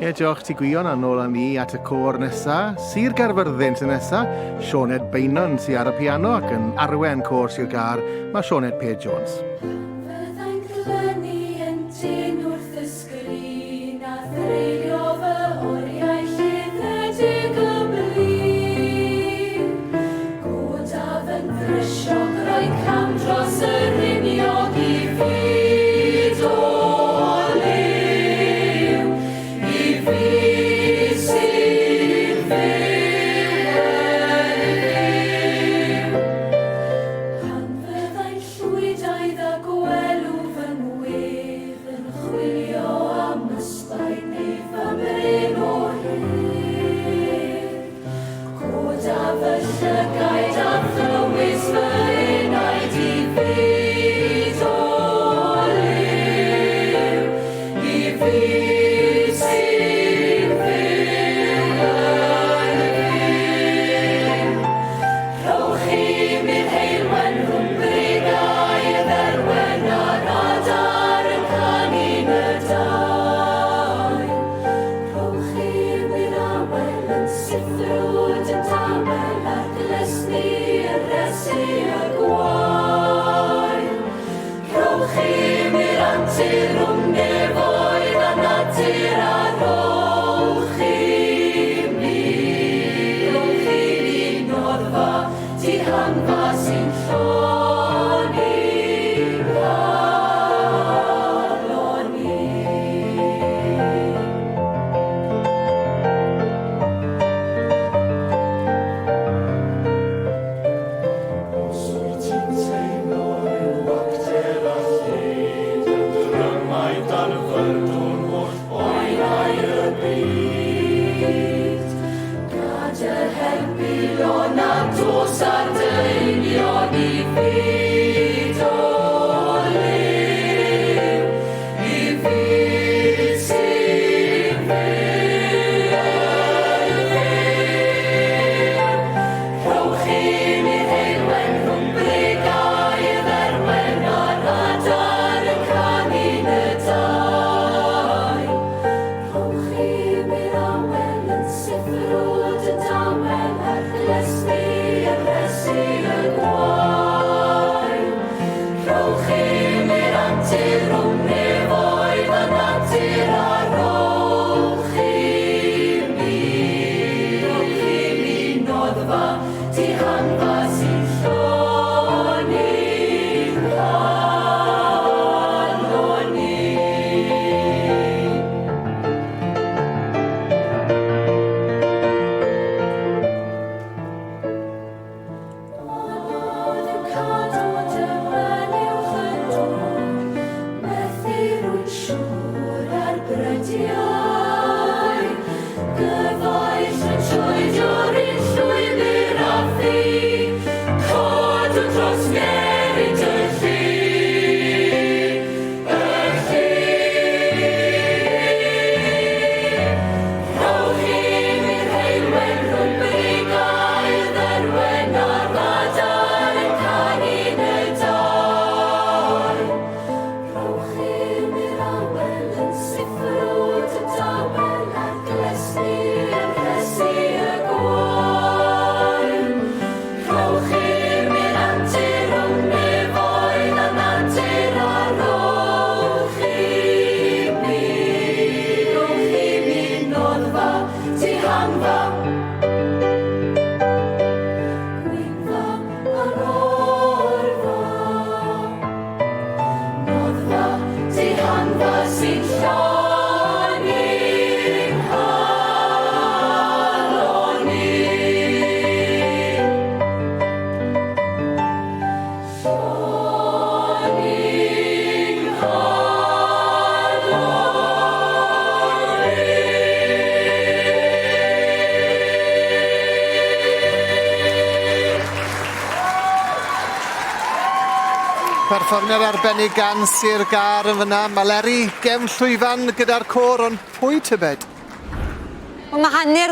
Ie, diolch ti Gwion a nôl â ni at y côr nesa. Sir Gaerfyrddin sy'n nesa. Sioned Beinon sy'n ar y piano ac yn arwen côr Sir Gar. Mae Sioned Pierre Jones. Fyddai'n glynu yn dyn wrth ysgrifennu a threulio fy oriau llyddedig ymlin. Godaf yn ddrysiog rhoi cam dros yr uniog i fyd o liw. I fi sy'n fyw yn fyw. Pan fyddai'n llwydaidd a gwelw fy nwydd yn chwilio am ysbaid neu fymryn o hyd. Godaf y llygaid a thlywys fy enaid i fyd o liw. I fi sy'n fyw yn fyw. Rhowch i mi'r heilwen rhwng brigau y dderwen a'r adar yn canu'n y dau. Rhowch i mi'r awel yn siffrwd yn tawel ar glesni y resu y gwael. Rhowch i mi'r antur rhwng nefoedd a natur a rhowch i mi noddfa ti hangfa sy'n lloni'n galon ni. Os wyt ti'n teimlo yw bacter a lled yn drymau dan fyrdwn holl boenau y byd. Gadael helpu o nad oes ar dynion i fyd o liw. I fyd sy'n fyw yn fyw. Rhowch i mi'r heilwen rhwng brigau y dderwen a'r adar yn canu'n y dau. Rhowch i mi'r awel yn siffrwd yn tawel ar glesni y resu y gwael. Rhowch i mi'r antur rhwng nefoedd a natur a rhowch i mi noddfa ti hangfa sy'n lloni'n galon ni. Anodd yw cadw dywen uwch y dŵr, methu rwy'n siŵr ar brydiau. Gyfaill yn troedio'r un llwybr a thi, codw dros newid y llu. Rhowch i mi'r heilwen rhwng brigau y dderwen a'r adar yn canu'n y dau. Rhowch i mi'r awel yn siffrwd yn tawel ar glesni y resu y gwael. Rhowch i mi'r antur rhwng nefoedd a natur a rhowch i mi noddfa ti hangfa. Gwynfa ar orfa. Noddfa ti hangfa sy'n lloni'n galon ni. Lloni'n galon ni. Perfformiad arbennig gan Sir Gar yn fyna. Mae Leri gefn llwyfan gyda'r côr, ond pwy tybed? Mae hanner